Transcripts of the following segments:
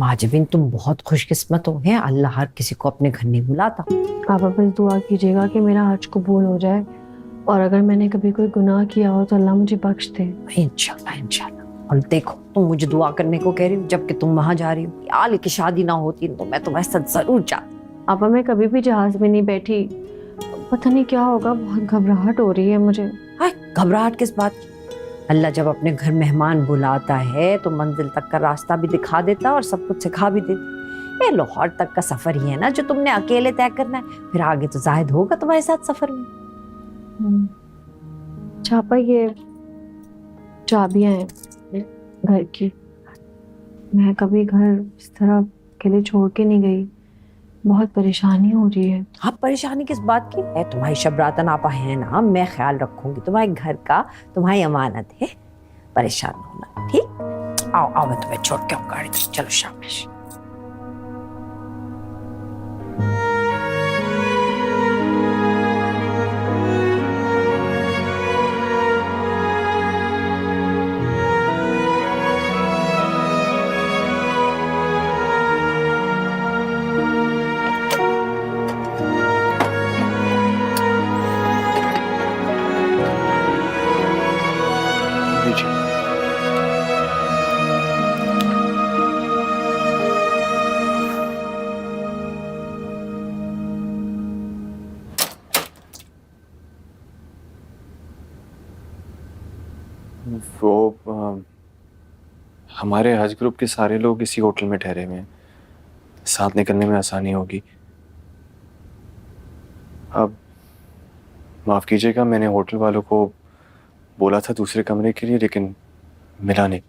माजबिन तुम बहुत खुशकिस्मत हो हैं, अल्लाह हर किसी को अपने घर नहीं बुलाता। आप बस दुआ कीजिएगा कि मेरा हज कबूल हो जाए, और अगर मैंने कभी कोई गुनाह किया हो तो अल्लाह मुझे बख्श दे। इंशाल्लाह इंशाल्लाह। और देखो तुम मुझे दुआ करने को कह रही हो जबकि तुम वहां जा रही हो। आले की शादी ना होती तो मैं तुम्हारे साथ जरूर जाती। आपा मैं कभी भी जहाज में नहीं बैठी, पता नहीं क्या होगा, बहुत घबराहट हो रही है मुझे। घबराहट किस बात की? अल्लाह जब अपने घर मेहमान बुलाता है तो मंजिल तक का रास्ता भी दिखा देता और सब कुछ सिखा भी देता। ये लाहौर तक का सफर ही है ना जो तुमने अकेले तय करना है, फिर आगे तो जाहिद होगा तुम्हारे साथ सफर में। छापा ये चाबियां हैं घर की, मैं कभी घर इस तरह अकेले छोड़ के नहीं गई, बहुत परेशानी हो रही है। हाँ परेशानी किस बात की है? तुम्हारी शबरातन आपा है ना, मैं ख्याल रखूंगी तुम्हारे घर का, तुम्हारी अमानत है, परेशान होना। ठीक, आओ आओ मैं तुम्हें छोड़ के आऊँ गाड़ी तक। चलो शाबाश। वो हमारे हज ग्रुप के सारे लोग इसी होटल में ठहरे हुए हैं, साथ निकलने में आसानी होगी। अब माफ कीजिएगा, मैंने होटल वालों को बोला था दूसरे कमरे के लिए, लेकिन मिला नहीं।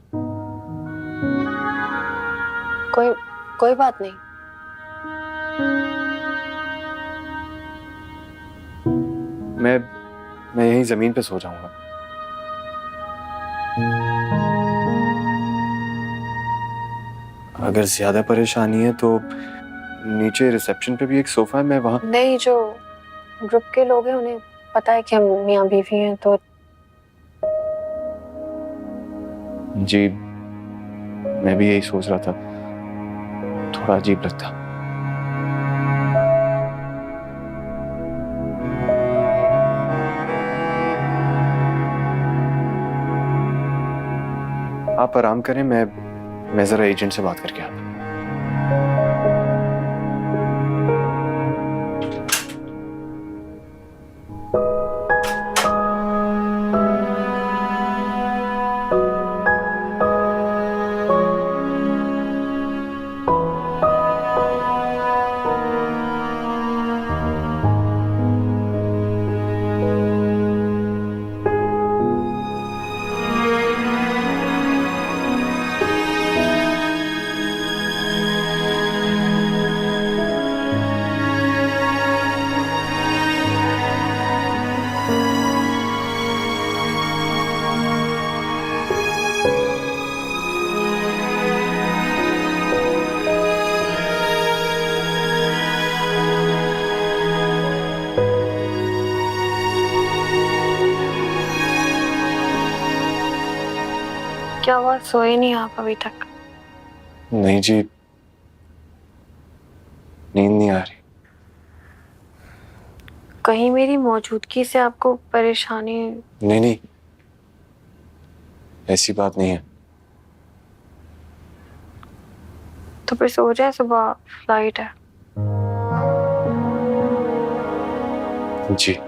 कोई बात नहीं। मैं यहीं जमीन पे सो जाऊंगा। अगर ज्यादा परेशानी है तो नीचे रिसेप्शन पे भी एक सोफा है, मैं वहां। नहीं, जो ग्रुप के लोग हैं उन्हें पता है कि हम मियां बीवी हैं, तो जी मैं भी यही सोच रहा था, थोड़ा अजीब लगता। आप आराम करें, मैं जरा एजेंट से बात करके आता हूं। क्या हुआ, सोए नहीं आप अभी तक? नहीं जी, नींद नहीं आ रही। कहीं मेरी मौजूदगी से आपको परेशानी? नहीं, ऐसी बात नहीं है। तो फिर सो जाए, सुबह फ्लाइट है। जी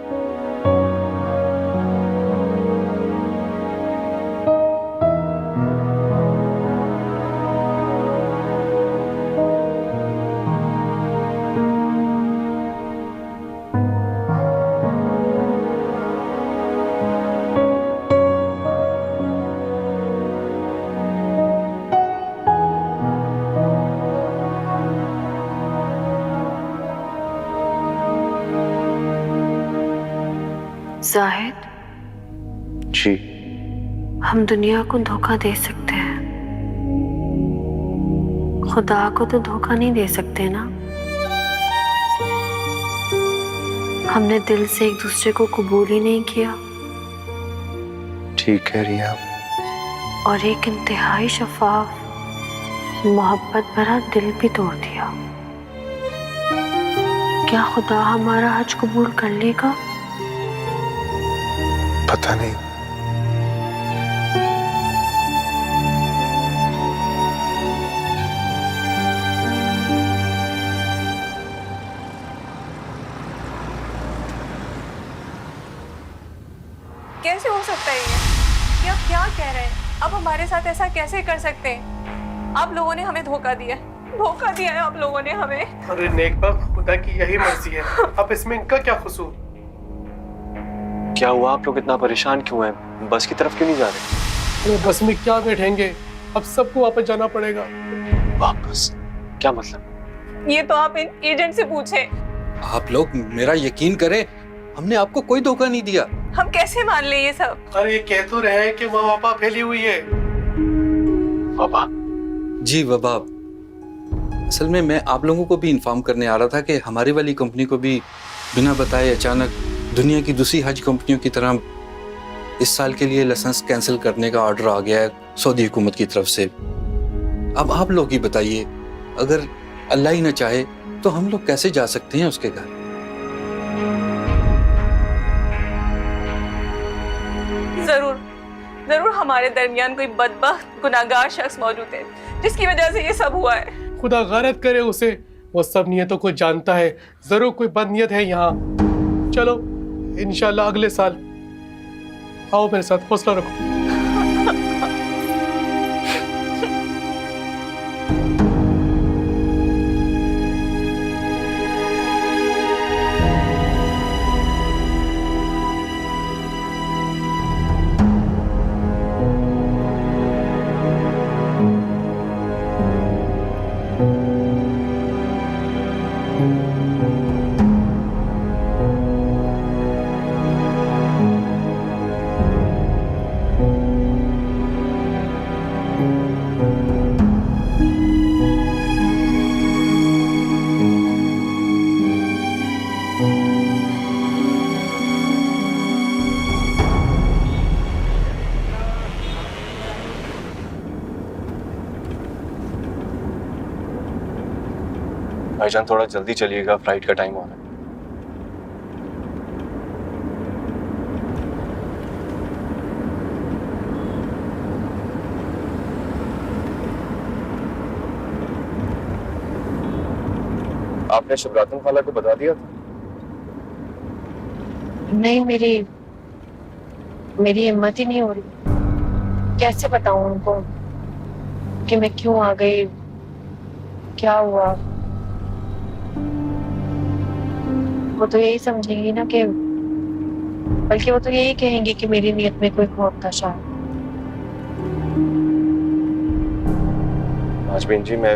जाहिद, जी हम दुनिया को धोखा दे सकते हैं, खुदा को तो धोखा नहीं दे सकते ना। हमने दिल से एक दूसरे को कबूल ही नहीं किया, ठीक कह रही हैं आप। और एक इंतहाई शफाफ मोहब्बत भरा दिल भी तोड़ दिया। क्या खुदा हमारा हज कबूल कर लेगा? पता नहीं। कैसे हो सकता है ये आप क्या कह रहे हैं? आप हमारे साथ ऐसा कैसे कर सकते हैं? आप लोगों ने हमें धोखा दिया है आप लोगों ने हमें। अरे नेकबख्त, खुदा की यही मर्जी है, अब इसमें इनका क्या कसूर? क्या हुआ? आप लोग इतना परेशान क्यों हैं? बस की तरफ क्यों नहीं जा रहे? अरे बस में क्या बैठेंगे, अब सबको वापस जाना पड़ेगा। वापस? क्या मतलब? ये तो आप इन एजेंट से पूछे। आप लोग मेरा यकीन करें, हमने आपको कोई धोखा नहीं दिया। हम कैसे मान ले ये सब? अरे ये कह तो रहे हैं कि माँ बापा फैली हुई है। बाबा? जी वबा, असल में मैं आप लोगों को भी इन्फॉर्म करने आ रहा था कि हमारी वाली कंपनी को भी बिना बताए अचानक दुनिया की दूसरी हज कंपनियों की तरह इस साल के लिए लाइसेंस कैंसिल करने का ऑर्डर आ गया है सऊदी हुकूमत की तरफ से। अब आप लोग ही बताइए, अगर अल्लाह ही न चाहे तो हम लोग कैसे जा सकते हैं उसके घर? जरूर हमारे दरमियान कोई बदबख्त गुनाहगार शख्स मौजूद है जिसकी वजह से ये सब हुआ है। खुदा गैरत करे उसे, वो सब नियतों को जानता है, जरूर कोई बदनीयत है यहाँ। चलो इंशाल्लाह अगले साल। आओ मेरे साथ, हौसला रखो। भाईजान थोड़ा जल्दी चलिएगा, फ्लाइट का टाइम हो रहा है। आपने शुभरातन खाला को बता दिया था? नहीं, मेरी हिम्मत ही नहीं हो रही। कैसे बताऊं उनको कि मैं क्यों आ गई, क्या हुआ? वो तो यही समझेंगी ना कि, बल्कि वो तो यही कहेंगे कि मेरी नीयत में कोई खौफ था शायद। नाजबीन जी, मैं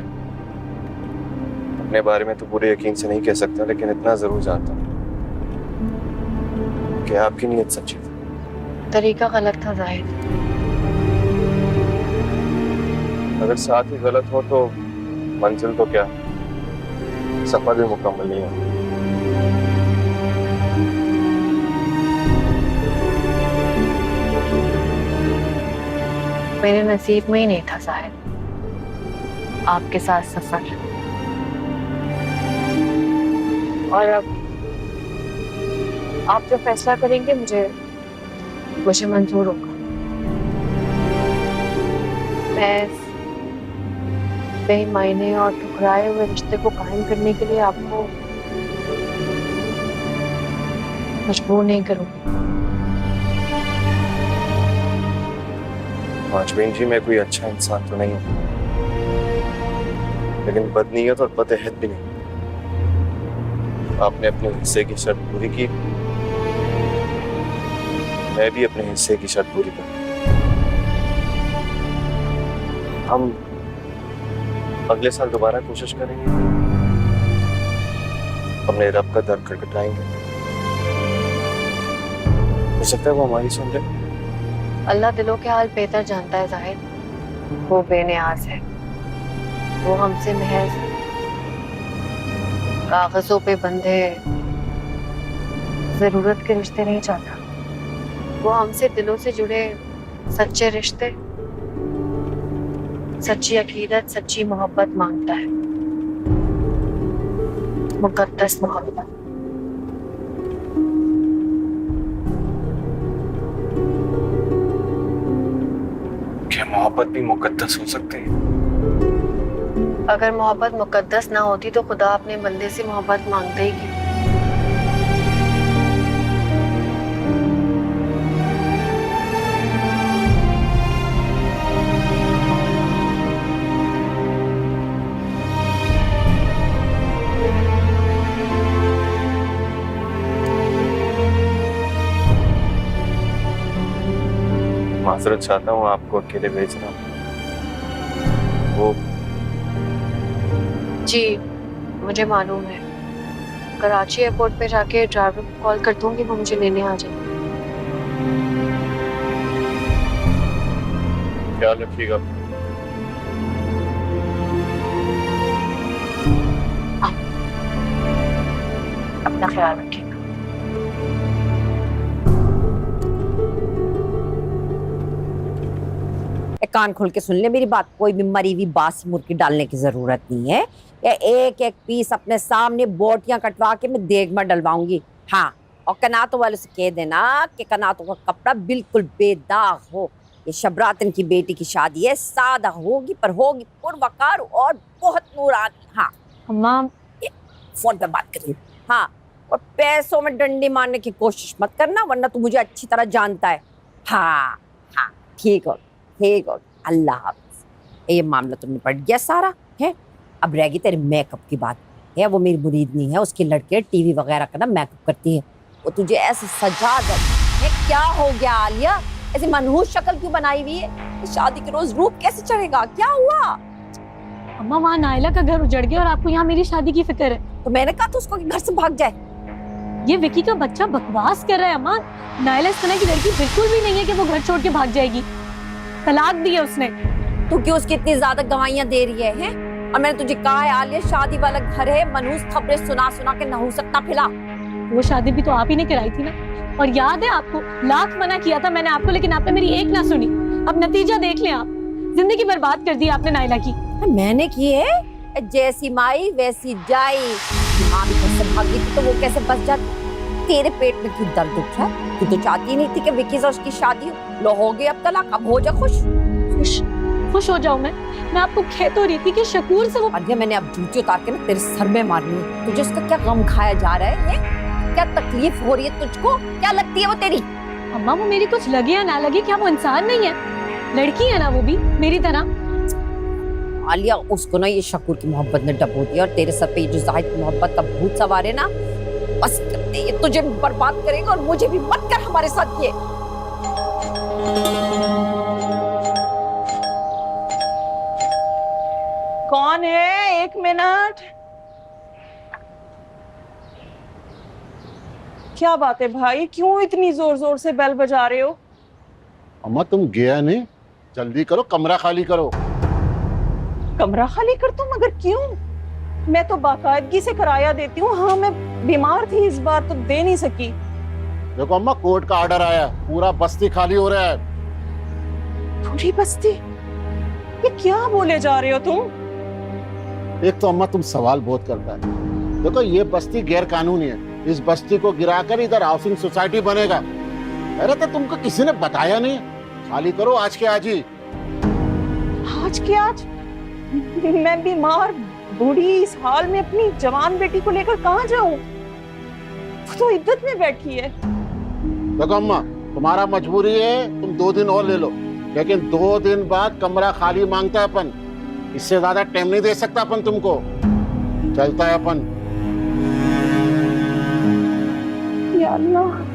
अपने बारे में तो पूरे यकीन से नहीं कह सकता, लेकिन इतना जरूर जानता हूँ कि आपकी नीयत सच्ची थी। तरीका गलत था जाहिद। अगर साथ ही गलत हो तो मंजिल तो क्या, सफर भी मुकम्मल नहीं हो। मेरे नसीब में ही नहीं था जाहिद आपके साथ सफर, और अब आप जो फैसला करेंगे मुझे मंजूर होगा। मैं बेईमानी और ठुकराए हुए रिश्ते को कायम करने के लिए आपको मजबूर नहीं करूंगी। नाजबीन जी, मैं कोई अच्छा इंसान तो नहीं हूँ, लेकिन बदनीयत और बदअहद भी नहीं। आपने अपने हिस्से की शर्त पूरी की, मैं भी अपने हिस्से की शर्त पूरी करूँ। हम अगले साल दोबारा कोशिश करेंगे, अपने रब का दर खटखटाएंगे। हो सकता है वो हमारी सुन ले। अल्लाह दिलों के हाल बेहतर जानता है जाहिद। वो बेनियाज है, वो हमसे महज कागजों पे बंधे जरूरत के रिश्ते नहीं चाहता। वो हमसे दिलों से जुड़े सच्चे रिश्ते सच्ची अकीदत सच्ची मोहब्बत मांगता है, मुकद्दस मोहब्बत। क्या मोहब्बत भी मुकद्दस हो सकती है? अगर मोहब्बत मुकद्दस ना होती तो खुदा अपने बंदे से मोहब्बत मांगते ही क्यों? माजरत चाहता हूँ, आपको अकेले भेज रहा हूँ। वो जी मुझे मालूम है, कराची एयरपोर्ट पे जाके ड्राइवर को कॉल कर दूंगी, वो मुझे लेने आ जाए। ख्याल रखिएगा। अपना ख्याल रखिएगा। कान खोल के सुन ले मेरी बात, कोई भी मरी हुई बासी मुर्गी डालने की जरूरत नहीं है। ये एक एक पीस अपने सामने बोटियां कटवा के मैं देग में डलवाऊंगी। हाँ, और कनातों वालों से कह देना कि कनातों का कपड़ा बिल्कुल बेदाग हो। ये शबरातन की बेटी की शादी है, सादा होगी पर होगी पुरवकार और बहुत नूरानी। हाँ अम्मा, फोन पे बात करिए। हाँ, और पैसों में डंडी मारने की कोशिश मत करना, वरना तू मुझे अच्छी तरह जानता है। हाँ हाँ, ठीक हो ठीक हो, अल्लाह हाफ़िज़। ये मामला तो निपट गया सारा है। अब रहेगी तेरे मेकअप की बात है। वो मेरी मुरीदनी है, उसकी लड़के टीवी वगैरह का ना मेकअप करती है। वो तुझे ऐसे सजा दे है। क्या हो गया आलिया, ऐसी मनहूस शक्ल क्यों बनाई हुई है? शादी के रोज रूप कैसे चढ़ेगा? क्या हुआ? अम्मा, वहाँ नायला का घर उजड़ गया और आपको यहाँ मेरी शादी की फिक्र है। तो मैंने कहा था उसको कि घर से भाग जाए। ये विकी का बच्चा बकवास कर रहा है अम्मा। नायला इस तरह की लड़की बिल्कुल भी नहीं है कि वो घर छोड़ के भाग जाएगी। तलाक दी है उसने। तू क्यों उसकी इतनी ज्यादा गवाहियां दे रही है? और मैंने तुझे कहा है आलिया, शादी वाला घर है, मनहूस खबरें सुना सुना के नहुसकता फिला। वो शादी भी तो आप ही ने कराई थी ना, और याद है आपको, लाख मना किया था मैंने आपको, लेकिन आपने मेरी एक ना सुनी। अब नतीजा देख लें आप, जिंदगी बर्बाद कर दी आपने नायला की। मैंने की है? जैसी माई वैसी जाई। माँ भी घर से भागी थी तो वो कैसे बच जाती? तेरे पेट में क्यों दर्द उठ रहा है? तू तो चाहती नहीं थी कि विक्की से उसकी शादी हो। लो हो गई अब तलाक, अब हो जा खुश। खुश खुश हो जाऊं मैं आपको कह तो रही थी कि शकूर से वो। आलिया, मैंने अब जूती उतार के ना तेरे सर में मारनी है। तुझे उसका क्या गम खाया जा रहा है? क्या तकलीफ हो रही है तुझको? क्या लगती है वो तेरी? अम्मा, वो मेरी कुछ लगे या ना लगे, क्या वो इंसान नहीं है? लड़की है ना वो भी मेरी तरह। आलिया, उसको ना ये शकूर की मोहब्बत ने डबो दिया, और तेरे सर पे ये जो जाहिद की मोहब्बत का भूत सवार है ना, बस ये तुझे बर्बाद करेगा और मुझे भी। मत कर हमारे साथ ये। कौन है? एक मिनट। क्या बात है भाई, क्यों इतनी जोर जोर से बेल बजा रहे हो? अम्मा तुम गया नहीं, जल्दी करो, कमरा खाली करो। कमरा खाली कर तुम? मगर क्यों? मैं तो बाकायदगी से किराया देती हूँ। हाँ, मैं बीमार थी इस बार तो दे नहीं सकी। देखो अम्मा, कोर्ट का ऑर्डर आया, पूरा बस्ती खाली हो रहा है। पूरी बस्ती? ये क्या बोले जा रहे हो तुम? एक तो अम्मा तुम सवाल बहुत करता है। देखो ये बस्ती गैर कानूनी है, इस बस्ती को गिराकर इधर हाउसिंग सोसाइटी बनेगा। अरे तो तुमको किसी ने बताया नहीं? खाली करो आज के आज ही। आज के आज? मैं बीमार बूढ़ी इस हाल में अपनी जवान बेटी को लेकर कहाँ जाऊं? वो तो इद्दत में बैठी है। देखो अम्मा, तुम्हारा मजबूरी है, तुम 2 दिन और ले लो, लेकिन 2 दिन बाद कमरा खाली मांगता है अपन। इससे ज्यादा टाइम नहीं दे सकता अपन तुमको। चलता है अपन। या अल्लाह।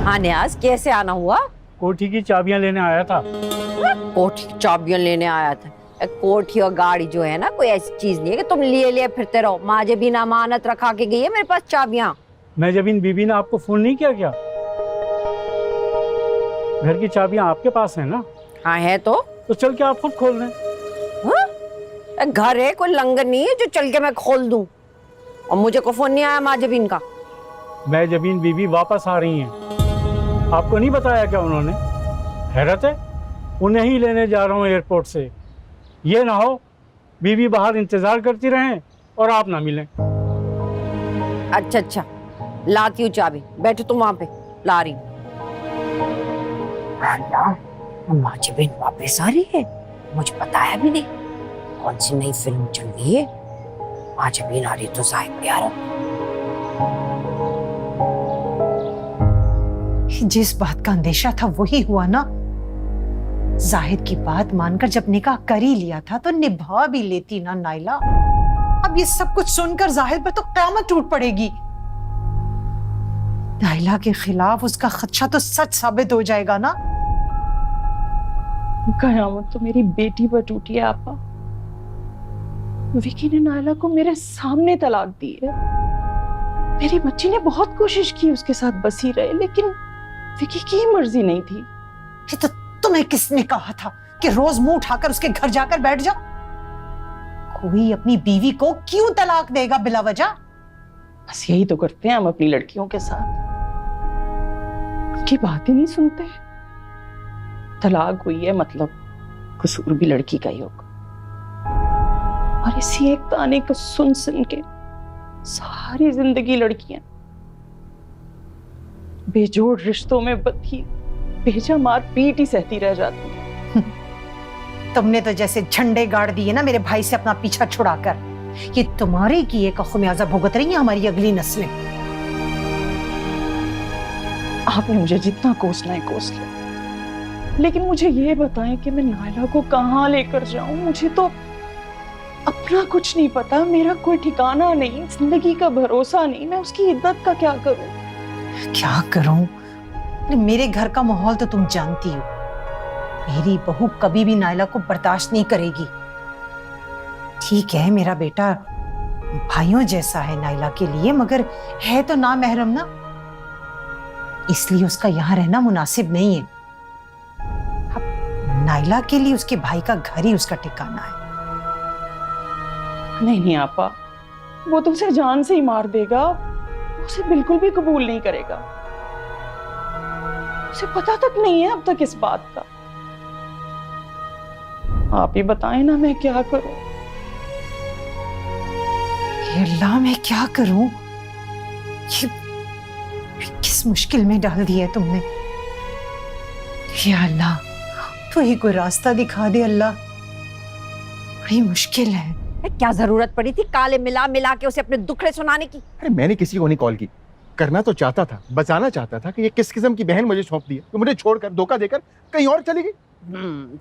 हाँ न्याज, कैसे आना हुआ? कोठी की चाबियां लेने आया था। कोठी की चाबियां लेने आया था? कोठी और गाड़ी जो है ना, कोई ऐसी चीज नहीं है कि तुम लिए फिरते रहो। माँ जब भी अमानत रखा के गई है मेरे पास चाबियां। मैं जब इन बीबी ने आपको फोन नहीं किया क्या? घर की चाबियां आपके पास है ना? हाँ है तो चल के आप खुद खोल लें। घर है, कोई लंगर नहीं है जो चल के मैं खोल दूं। और मुझे को फोन नहीं आया माँ जबीन का। मैं जबीन बीबी वापस आ रही हैं। आपको नहीं बताया क्या उन्होंने? हैरत है, उन्हें ही लेने जा रहा हूँ एयरपोर्ट से। ये ना हो बीबी बाहर इंतजार करती रहें और आप ना मिलें। अच्छा अच्छा, लाती हूँ चाबी, बैठो तुम वहां पे, ला रही हूँ। माँ जबीन वापस आ रही है, मुझे बताया भी नहीं। कौन सी नई फिल्म चल रही है? माँ जबीन आ रही तो जाहिद भी आ रहा। जिस बात का अंदेशा था वही हुआ ना। जाहिद की बात मानकर जब निकाह कर ही लिया था तो निभा भी लेती ना नाइला। अब ये सब कुछ सुनकर जाहिद पर तो क़यामत टूट पड़ेगी। नाइला के खिलाफ उसका खदशा तो सच साबित हो जाएगा ना। कयामत तो मेरी बेटी पर टूटी है आपा। विकी ने नाइला को मेरे सामने तलाक दी है। मेरी बच्ची ने बहुत कोशिश की उसके साथ बसी रहे, लेकिन विकी की मर्जी नहीं थी। ये तो तुम्हें किसने कहा था कि रोज मुंह उठाकर उसके घर जाकर बैठ जाओ? कोई अपनी बीवी को क्यों तलाक देगा बिला वजह? बस यही तो करते हैं हम अपनी लड़कियों के साथ, उनकी बात ही नहीं सुनते। तलाक हुई है मतलब कसूर भी लड़की का ही होगा। और इसी एक ताने को सुन सुन के सारी जिंदगी लड़कियां बेजोड़ रिश्तों में बंधी बेजा मार पीट ही सहती रह जाती है। तुमने तो जैसे झंडे गाड़ दिए ना मेरे भाई से अपना पीछा छुड़ाकर। ये तुम्हारे किए का खुमियाजा भुगत रही है हमारी अगली नस्लें। आपने मुझे जितना कोसना है कोस लिया, लेकिन मुझे ये बताएं कि मैं नायला को कहाँ लेकर जाऊं। मुझे तो अपना कुछ नहीं पता, मेरा कोई ठिकाना नहीं, जिंदगी का भरोसा नहीं। मैं उसकी इज्जत का क्या करूं? क्या करूं? मेरे घर का माहौल तो तुम जानती हो। मेरी बहू कभी भी नायला को बर्दाश्त नहीं करेगी। ठीक है, मेरा बेटा भाइयों जैसा है नायला के लिए, मगर है तो ना महरम ना, इसलिए उसका यहाँ रहना मुनासिब नहीं है। अब नायला के लिए उसके भाई का घर ही उसका ठिकाना है। नहीं नहीं आपा, वो तो उसे जान से ही मार देगा। उसे बिल्कुल भी कबूल नहीं करेगा। उसे पता तक नहीं है अब तक इस बात का। आप ही बताएं ना, मैं क्या करूं? हे अल्लाह, मैं क्या करूं? ये किस मुश्किल में डाल दिया है तुमने। हे अल्लाह, तो ही कोई रास्ता दिखा दे अल्लाह। बड़ी मुश्किल है। क्या जरूरत पड़ी थी काले मिला मिला के उसे अपने दुखड़े सुनाने की? अरे मैंने किसी को नहीं कॉल की, करना तो चाहता था, बचाना चाहता था कि ये किस किस्म की बहन मुझे सौंप दी है, तो मुझे छोड़कर धोखा देकर कहीं और चली गई।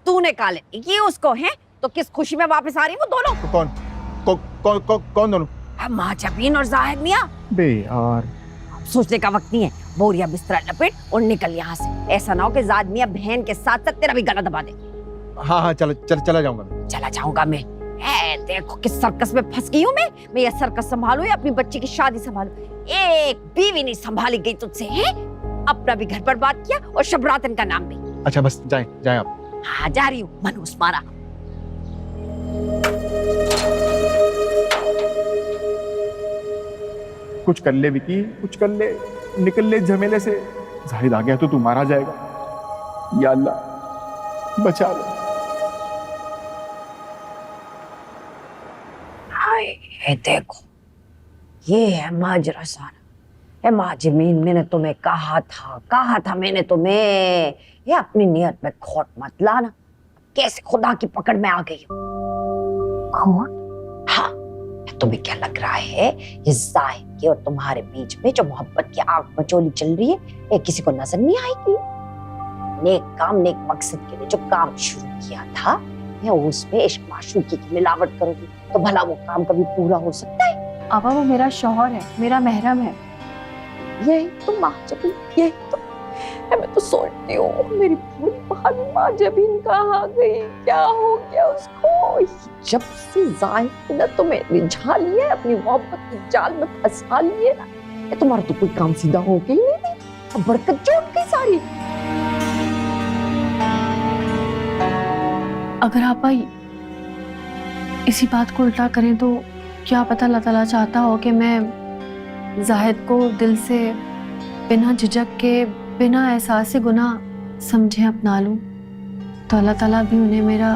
तूने काले ये उसको है तो किस खुशी में वापस आ रही वो दोनों? तो कौन दोनों? माँ जबीन और जाहिद मियां। बे यार, सोचने का वक्त नहीं है, बोरिया बिस्तरा लपेट और निकल यहाँ से। ऐसा ना हो कि जाहिद मियां बहन के साथ साथ तेरा भी गला दबा दे। हाँ चला जाऊंगा मैं। चला जाऊंगा मैं? देखो किस सर्कस में फंस गई हूँ मैं ये सर्कस संभालू या अपनी बच्ची की शादी संभालू? एक बीवी नहीं संभाली गई तुझसे है। अपना भी घर बर्बाद किया और शबरातन का नाम भी। अच्छा बस जाए आप। हाँ जा रही हूँ, मनहूस मारा। कुछ कर ले विकी, कुछ कर ले, निकल ले झमेले से। जाहिद आ गया तो तू मारा जाएगा। या अल्लाह बचा लो। ये देखो, ये है माजरा सारा। माँ जमीन, मैंने तुम्हें कहा था मैंने तुम्हें, ये अपनी नियत में खोट मत लाना। कैसे खुदा की पकड़ में आ गई हो। खोट? हाँ, तुम्हें क्या लग रहा है ये जाहिद के और तुम्हारे बीच में जो मोहब्बत की आग बचोली चल रही है, ये किसी को नजर नहीं आएगी? नेक काम नेक मकसद के लिए जो काम शुरू किया था, मैं उसमें इश्क माशूकी की मिलावट करूंगी तो भला वो काम कभी पूरा हो सकता है? आपा वो मेरा शौहर है, मेरा महरम है। यही तो माँ जबीन, यही तो मैं तो सोचती हूँ मेरी पूरी भाभी माँ जबीन कहाँ गई, क्या हो गया उसको? जब से जाहिद ने तुम्हें रिझा लिया, अपनी मोहब्बत की जाल में फंसा लिए ना, ये तुम्हारा तो कोई काम सीधा हो गई नहीं, अब बरकत जुट गई सारी। अगर आपा इसी बात को उल्टा करें तो क्या पता अल्लाह ताला चाहता हो कि मैं जाहिद को दिल से बिना झिझक के, बिना एहसास गुनाह समझे अपना लूं, तो अल्लाह ताला भी उन्हें मेरा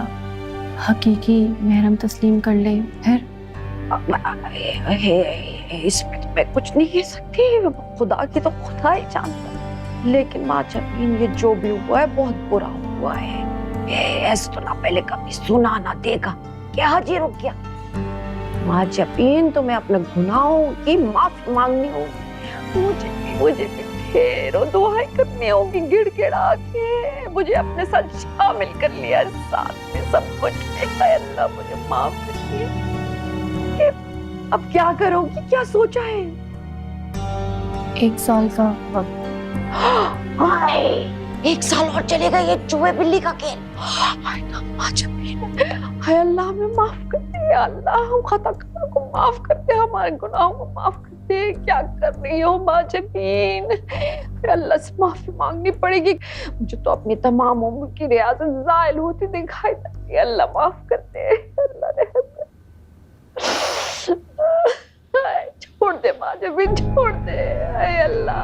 हकीकी महरम तस्लीम कर ले। फिर इसमें तो मैं कुछ नहीं कह सकती, खुदा की तो खुदा ही जानता है। लेकिन माँ जबीन, ये जो भी हुआ है बहुत बुरा हुआ है। ऐसा तो ना पहले कभी सुना ना देखा। क्या हाजी रुक गया? माँ जबीन, तुम्हें अपने गुनाहों की माफी मांगनी होगी। मुझे ढेरों दुआएं करनी होगी गिड़गिड़ा के। मुझे अपने साथ शामिल कर लिया, साथ में सब कुछ। अल्लाह मुझे माफ करिए। अब क्या करोगी? क्या सोचा है? 1 साल का वक्त। 1 साल और चलेगा ये चूहे बिल्ली का खेल? हाय अल्लाह, हमें माफ कर दे अल्लाह, हम खताकारों को माफ कर दे, हमारे गुनाहों को माफ कर दे। क्या कर रही हो माँ जबीन? अल्लाह से माफी मांगनी पड़ेगी। मुझे तो अपनी तमाम उम्र की रियासत जायल होती दिखाई देती है। अल्लाह माफ कर दे, अल्लाह रहम कर। छोड़ दे माँ जबीन, छोड़ दे। हाय अल्लाह,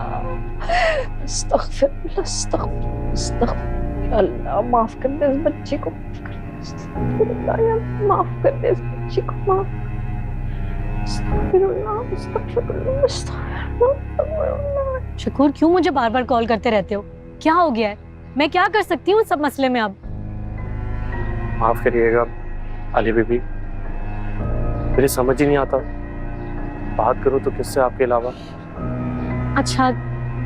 अस्तगफिरुल्लाह, अस्तगफिरुल्लाह। अल्लाह माफ कर दे इस बच्ची को, माफ कर दे, अस्तगफिरुल्लाह यार, माफ कर दे इस बच्ची को, माफ। अस्तगफिरुल्लाह, अस्तगफिरुल्लाह, अस्तगफिरुल्लाह। शकूर, क्यों मुझे बार बार कॉल करते रहते हो? क्या हो गया है? मैं क्या कर सकती हूँ सब मसले में? अब माफ करिएगा आलिया बीबी, मुझे समझ ही नहीं आता बात करूं तो किससे आपके अलावा। अच्छा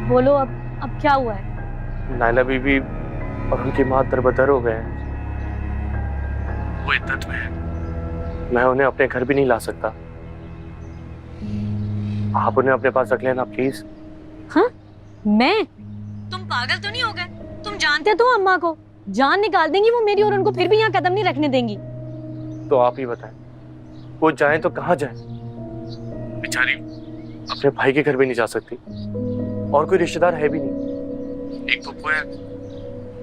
बोलो, अब क्या हुआ है? नायला बीबी और उनकी माँ दरबदर हो गए हैं। वो इद्दत में है, मैं उन्हें अपने घर भी नहीं ला सकता। आप उन्हें अपने पास रख लेना प्लीज। हाँ? मैं? तुम पागल तो नहीं हो गए? तुम जानते तो अम्मा को जान निकाल देंगी वो मेरी, और उनको फिर भी यहाँ कदम नहीं रखने देंगी। तो आप ही बताएं, वो जाए तो कहाँ जाए? बेचारी अपने भाई के घर भी नहीं जा सकती, और कोई रिश्तेदार है भी नहीं। एक तो है,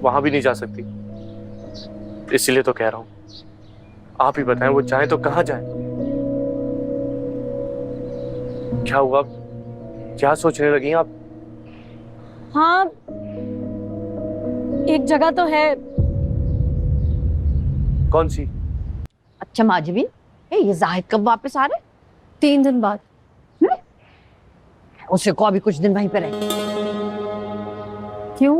वहां भी नहीं जा सकती। इसीलिए तो कह रहा हूँ, आप ही बताएं, वो जाए तो कहाँ जाए? क्या हुआ? क्या सोचने लगी आप? हाँ, एक जगह तो है। कौन सी? अच्छा माँ जबीन, ये जाहिद कब वापस आ रहे? 3 दिन बाद। उसे को अभी कुछ दिन वहीं पे रहे। क्यों?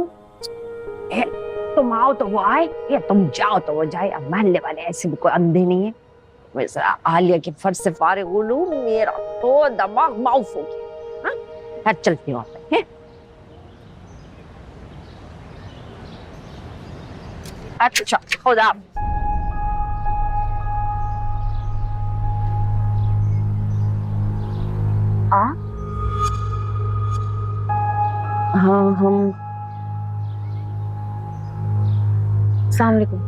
तुम आओ तो वो आए, या तुम जाओ तो वो जाए। अब महल्ले वाले ऐसे भी कोई अंधे नहीं है। वैसे आलिया के फर्ज से फारिग हो लूं, मेरा तो दिमाग माउफ हो गया। हाँ, चलती हूँ आप। अच्छा खुदा। हाँ, हम अस्सलाम वालेकुम।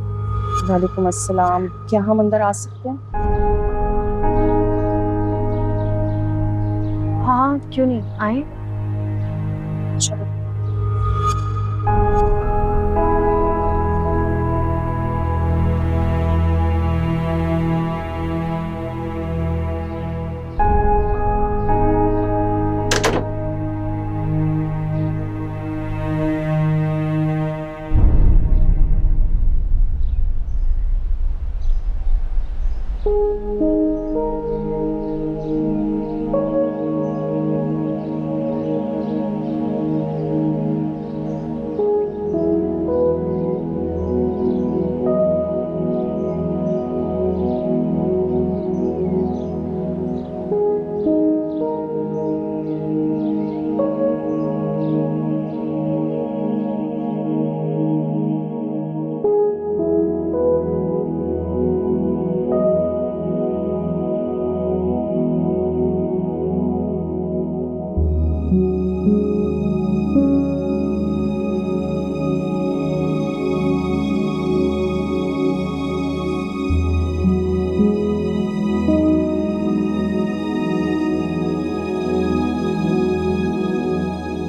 वालेकुम अस्सलाम। क्या हम अंदर आ सकते हैं? हाँ, क्यों नहीं, आए। चलो।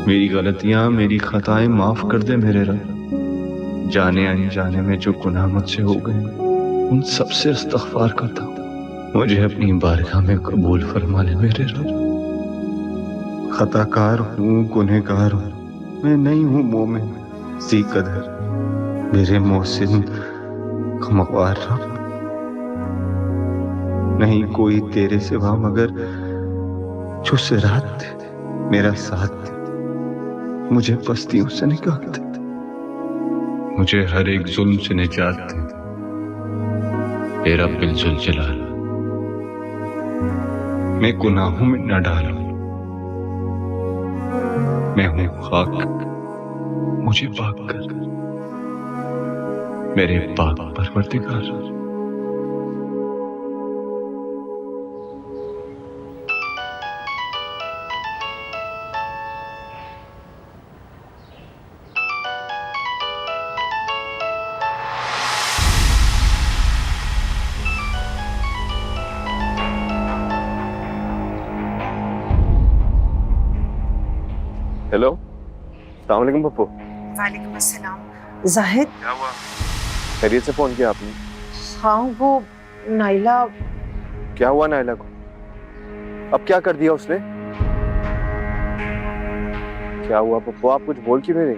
मेरी गलतियां, मेरी खताएं माफ कर दे मेरे रब। जाने अनजाने में जो गुनाह मुझसे हो गए, उन सबसे इस्तग़फ़ार करता हूँ। मुझे अपनी बारगाह में कबूल फरमा ले मेरे रब। खताकार हूँ, गुनहगार हूँ, मैं नहीं हूँ मोमिन सी कदर मेरे मोहसिन कमवार रब। नहीं कोई तेरे सिवा मगर जो सिरात दे, मेरा साथ दे, मुझे पस्तियों से निकाल दे, मुझे हर एक जुल्म से निजात दे तेरा बिलजुल जलाल। मैं गुनाहों में न डालूं, मैं हूं खाक, मुझे पाक कर मेरे पाक परवरदिगार। हेलो, अस्सलाम वालेकुम पप्पू। वालेकुम अस्सलाम। जाहिद, क्या हुआ? खैरियत से फोन किया आपने? हाँ वो नाइला। क्या हुआ नाइला को? अब क्या कर दिया उसने? क्या हुआ पप्पू, आप कुछ बोल क्यों नहीं रही?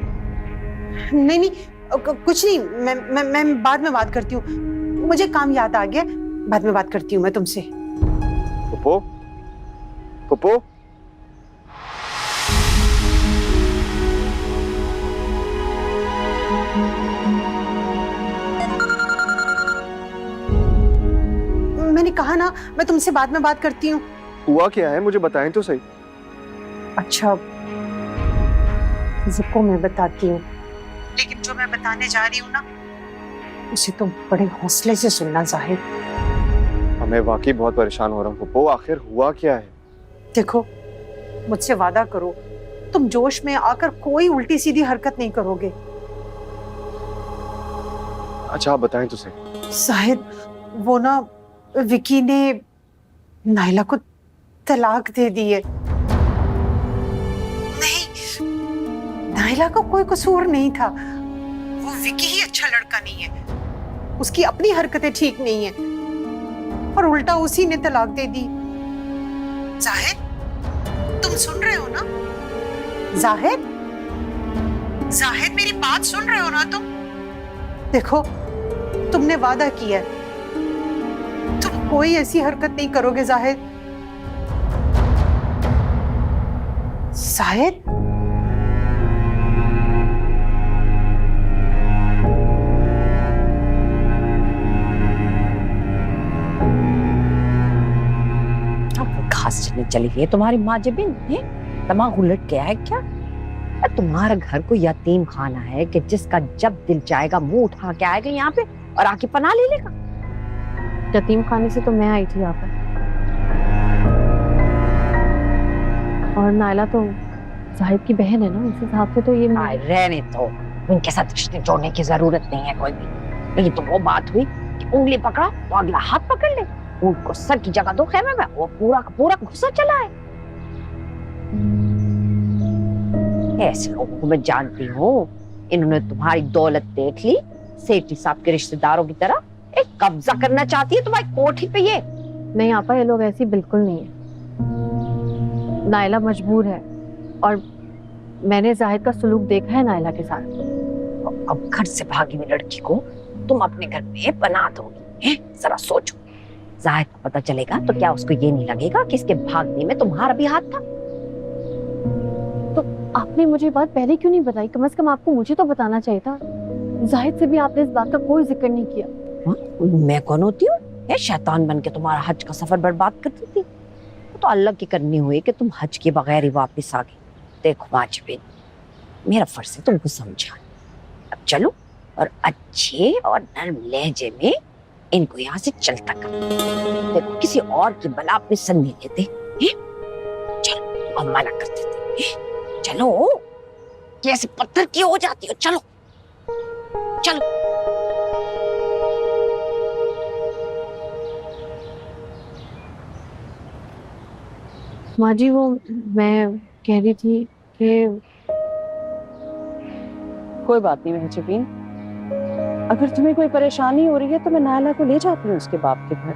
नहीं नहीं, कुछ नहीं, मैं बाद में बात करती हूँ, मुझे काम याद आ गया, बाद में बात करती हूँ मैं तुमसे। पप्पू, पप्पू, मैंने कहा ना मैं तुमसे बाद में बात करती हूँ। हुआ क्या है मुझे बताएं तो सही। अच्छा रुको मैं बताती हूँ, लेकिन जो मैं बताने जा रही हूँ ना उसे तो बड़े हौसले से सुनना जाहिद। मैं वाकई बहुत परेशान हो रहा हूँ पप्पू, आखिर हुआ क्या है? देखो मुझसे वादा करो तुम जोश में आकर कोई उल्टी सीधी हरकत नहीं करोगे। अच्छा आप बताएं तो सही। जाहिद वो ना विकी ने नाइला को तलाक दे दी है। नहीं, नाइला का कोई कसूर नहीं था, वो विकी ही अच्छा लड़का नहीं है, उसकी अपनी हरकतें ठीक नहीं है और उल्टा उसी ने तलाक दे दी। जाहिद तुम सुन रहे हो ना? जाहिद, जाहिद मेरी बात सुन रहे हो ना तुम? देखो तुमने वादा किया है तुम कोई ऐसी हरकत नहीं करोगे जाहिद। जाहिद घास चलने चली गई तुम्हारी माँ जबीन है, दिमाग उलट गया है क्या? तुम्हारा घर को यतीम खाना है कि जिसका जब दिल चाहेगा मुंह उठा के आएगा यहाँ पे और आके पनाह ले लेगा। यतीम खाने से तो मैं आई थी यहाँ पर, और नाइला तो जाहिद की बहन है ना, इस हिसाब से तो ये रहने दो, उनके साथ रिश्ते जोड़ने की जरूरत नहीं है कोई भी। ये तो वो बात हुई कि उंगली पकड़ा तो अगला हाथ पकड़ ले, उनको सर की जगह दो खेमे में, वो पूरा का पूरा गुस्सा चला है। ऐसे लोगों को मैं जानती हूँ, इन्होंने तुम्हारी दौलत देख ली, सेठी साहब के रिश्तेदारों की तरह एक कब्जा करना चाहती है तुम्हारी कोठी पे। ये नहीं आपा, ये लोग ऐसी बिल्कुल नहीं है। नाइला मजबूर है और मैंने जाहिद का सलूक देखा है नाइला के साथ। अब घर से भागी हुई लड़की को तुम अपने घर में बना दोगी? जरा सोचो, जाहिद को पता चलेगा तो क्या उसको ये नहीं लगेगा कि इसके भागने में तुम्हारा भी हाथ था? तो आपने मुझे बात पहले क्यों नहीं बताई? कम से कम आपको मुझे तो बताना चाहिए था। जाहिद से भी आपने इस बात का कोई जिक्र नहीं किया। मैं कौन होती हूँ शैतान बन के तुम्हारा हज का सफर बर्बाद कर दी थी? तो अल्लाह की करनी हुई कि तुम हज के बगैर ही वापस आ गई। देखो वाजिबिन, मेरा फर्ज है तुमको समझाना। अब चलो और अच्छे और नर्म लहजे में इनको यहाँ से चलता कर। देखो किसी और की बला अपने सर नहीं लेते हैं? चलो और मना कर देते हैं। चलो कैसे पत्थर की हो जाती हो, चलो चलो। माँ जी वो मैं कह रही थी कि कोई बात नहीं महजबीन, अगर तुम्हें कोई परेशानी हो रही है तो मैं नायला को ले जाती हूँ उसके बाप के घर।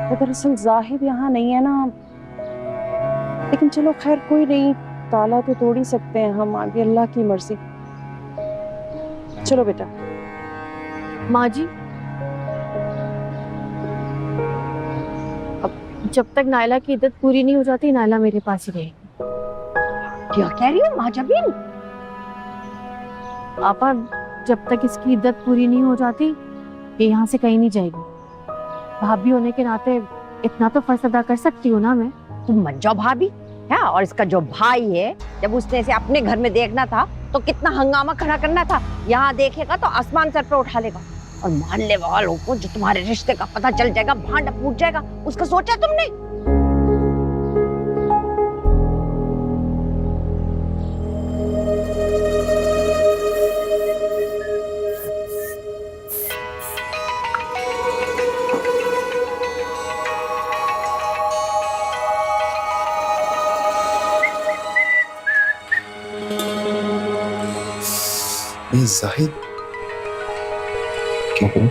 वो दरअसल जाहिद यहाँ नहीं है ना, लेकिन चलो खैर कोई नहीं, ताला तो तोड़ ही सकते हैं हम, आगे अल्लाह की मर्जी। चलो बेटा। माँ जी, अब जब तक नायला की इद्दत पूरी नहीं हो जाती नायला मेरे पास ही रहेगी। क्या कह रही हो माँ जबीन? आपा, जब तक इसकी इद्दत पूरी नहीं हो जाती ये यहाँ से कहीं नहीं जाएगी। भाभी होने के नाते इतना तो फर्ज अदा कर सकती हूँ ना मैं। तुम मत जाओ भाभी। है, और इसका जो भाई है, जब उसने इसे अपने घर में देखना था तो कितना हंगामा खड़ा करना था। यहाँ देखेगा तो आसमान सर पे उठा लेगा, और मोहल्ले वालों को जो तुम्हारे रिश्ते का पता चल जाएगा, भांडा फूट जाएगा। उसका सोचा तुमने? जाहिद, क्या करूं?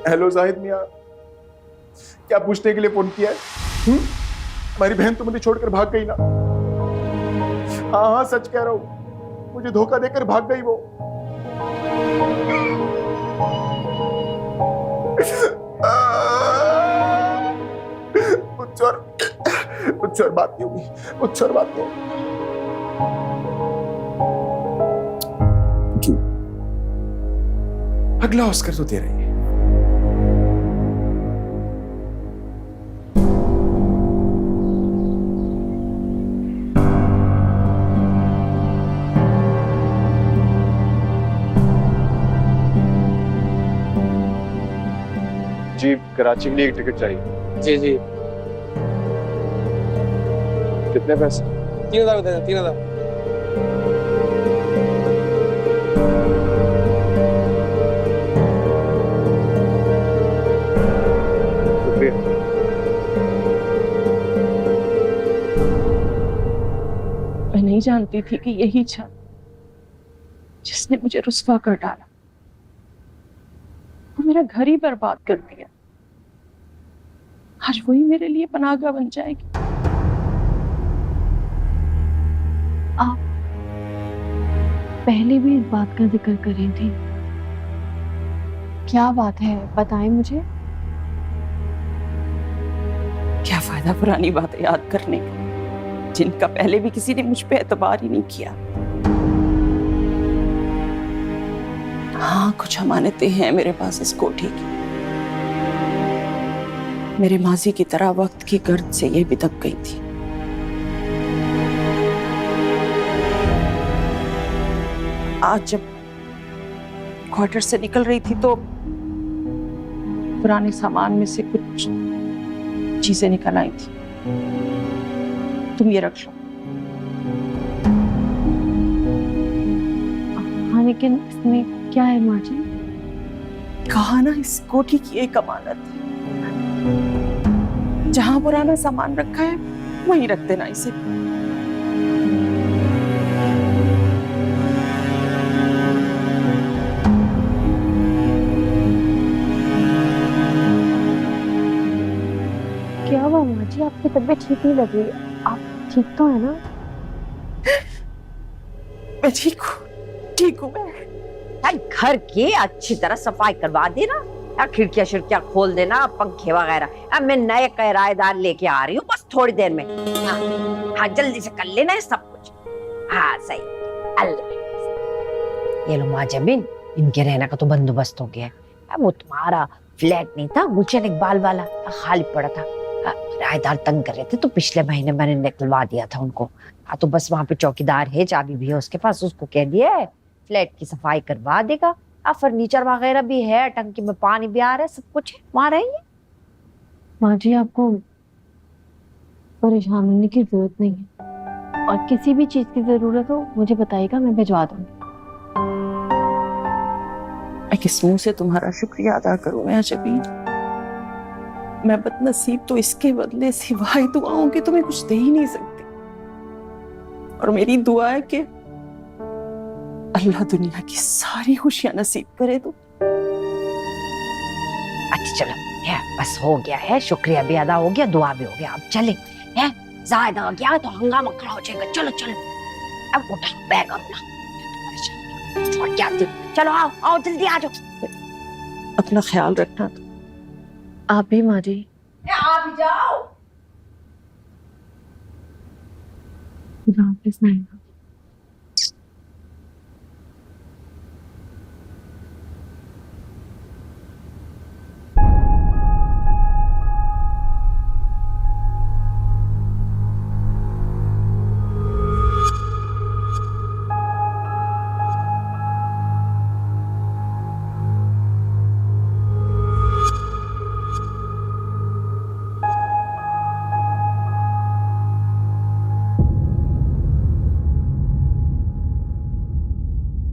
हेलो जाहिद मियां, क्या पूछने के लिए फोन किया है? हमारी बहन तो मुझे छोड़कर भाग गई ना? हाँ हाँ सच कह रहा हूं, मुझे धोखा देकर भाग गई वो। कुछ और बात नहीं होगी, कुछ और बात नहीं होगी। अगला ऑस्कर तो तेरा ही है। जी, कराची के लिए एक टिकट चाहिए। जी जी, कितने पैसे? 3000 दे दें, 3000। शुक्रिया। मैं नहीं जानती थी कि यही छत जिसने मुझे रुस्वा कर डाला, वो मेरा घर ही बर्बाद कर दिया। आज वही मेरे लिए पनाहगाह बन जाएगी। आप पहले भी इस बात का जिक्र कर रही थी, क्या बात है बताएं मुझे। क्या फायदा पुरानी बातें याद करने का, जिनका पहले भी किसी ने मुझ पे एतबार ही नहीं किया। हाँ, कुछ अमानतें हैं मेरे पास इस कोठी की। मेरे माजी की तरह वक्त की गर्द से ये भी दब गई थी। आज जब क्वार्टर से निकल रही थी तो पुराने सामान में से कुछ चीजें निकल आई थी। तुम ये रख लो। हाँ, लेकिन इसमें क्या है माँ जी? कहा ना, इस कोठी की एक अमानत है। जहां पुराना सामान रखा है वहीं रख देना इसे। क्या हुआ माँ जी, आपकी तबीयत ठीक नहीं लग रही? आप ठीक तो है ना? मैं ठीक हूँ, ठीक हूँ मैं। यार घर की अच्छी तरह सफाई करवा देना, यार खिड़कियां शिड़कियां खोल देना, पंखे वगैरह। अब मैं नए किराएदार लेके आ रही हूँ बस थोड़ी देर में। हाँ, हाँ जल्दी से कर लेना है सब कुछ। हाँ सही, अल्लाह। ये लो माँ जमीन, इनके रहने का तो बंदोबस्त हो गया है। अब वो तुम्हारा फ्लैट नहीं था गुलशन इकबाल वाला, खाली पड़ा था। किराएदार तंग कर रहे थे तो पिछले महीने मैंने निकलवा दिया था उनको। हाँ तो बस वहां पे चौकीदार है, चाबी भी है उसके पास, उसको कह दिया है फ्लैट की सफाई करवा देगा। फर्नीचर वगैरह भी है, टंकी में पानी भी आ रहा है, सब कुछ है, वहां रहेंगे। माँ जी, आपको परेशान होने की जरूरत नहीं है, और किसी भी चीज की जरूरत हो मुझे बताइएगा, मैं भिजवा दूंगी। मैं किस मुंह से तुम्हारा शुक्रिया अदा करूं मैं जबीन। मैं बदनसीब तो इसके बदले सिवाय दुआओं के तुम्हें कुछ दे ही नहीं सकती। और मेरी दुआ है कि अल्लाह दुनिया की सारी खुशियां नसीब करे तो। अच्छा चलो है, बस हो गया है, शुक्रिया भी अदा हो गया, दुआ भी हो गया, अब चले है। ज्यादा हो गया तो हंगामा खड़ा हो जाएगा। चलो चलो अब उठाओ बैग अपना, छोड़ के आती हूँ। चलो आओ आओ जल्दी आ जाओ। अपना ख्याल रखना। आप भी माँ जी। आप जाओ। खुदा हाफिज़ नाइला।